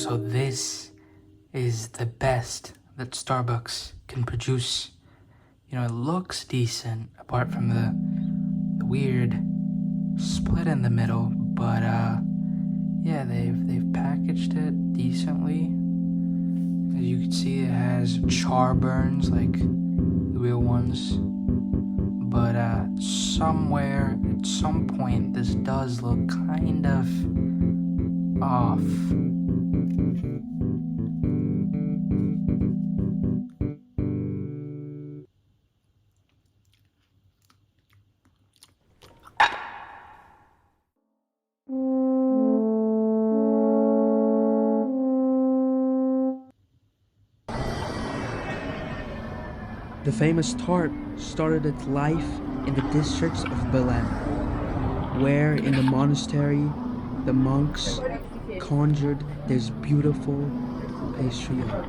So this is the best that Starbucks can produce. You know, it looks decent apart from the weird split in the middle, but yeah, they've packaged it decently. As you can see, it has char burns like the real ones, but somewhere at some point this does look kind of off. The famous tart started its life in the districts of Belém, where in the monastery the monks conjured this beautiful pastry up.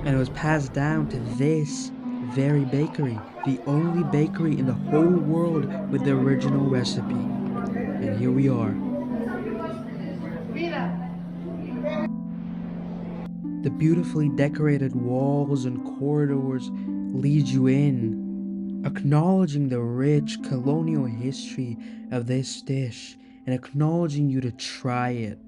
And it was passed down to this very bakery, the only bakery in the whole world with the original recipe. And here we are. The beautifully decorated walls and corridors lead you in, acknowledging the rich colonial history of this dish and acknowledging you to try it.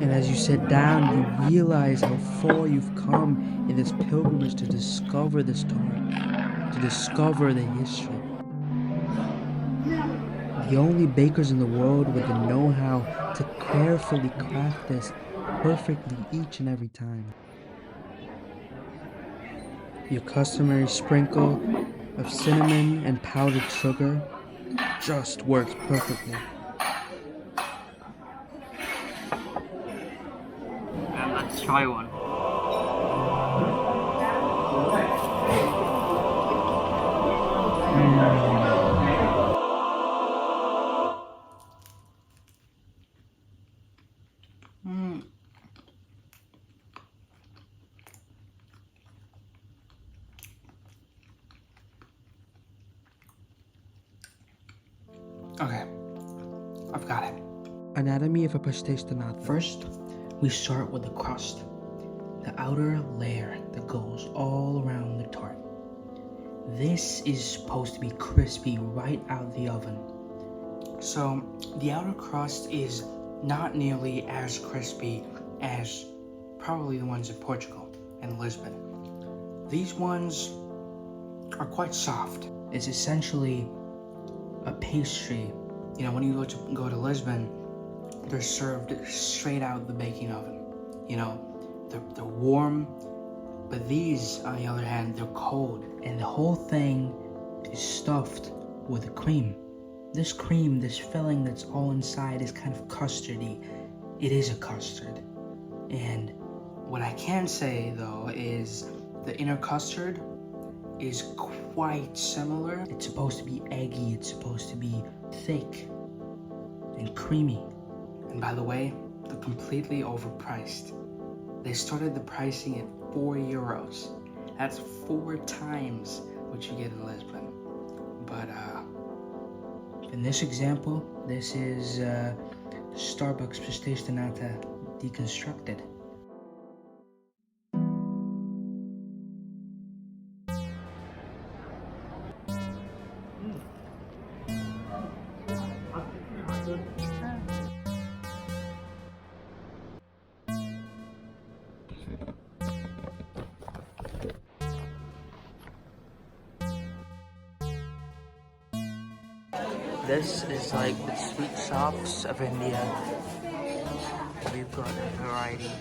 And as you sit down, you realize how far you've come in this pilgrimage to discover this tart, to discover the history. The only bakers in the world with the know-how to carefully craft this perfectly each and every time. Your customary sprinkle of cinnamon and powdered sugar just works perfectly. Let's try one. Okay, I've got it. Anatomy of a Pasteis de Nata. First, we start with the crust, the outer layer that goes all around the tart. This is supposed to be crispy right out of the oven. So the outer crust is not nearly as crispy as probably the ones in Portugal and Lisbon. These ones are quite soft. It's essentially a pastry. You know, when you go to Lisbon, they're served straight out of the baking oven. You know, they're warm, but these, on the other hand, they're cold. And the whole thing is stuffed with a cream. This cream, this filling that's all inside is kind of custardy. It is a custard. And what I can say, though, is the inner custard is quite similar. It's supposed to be eggy, it's supposed to be thick and creamy. And by the way, they're completely overpriced. They started the pricing at €4. That's 4 times what you get in Lisbon. But in this example, this is Starbucks Pasteis de Nata deconstructed. This is like the sweet shops of India. We've got a variety.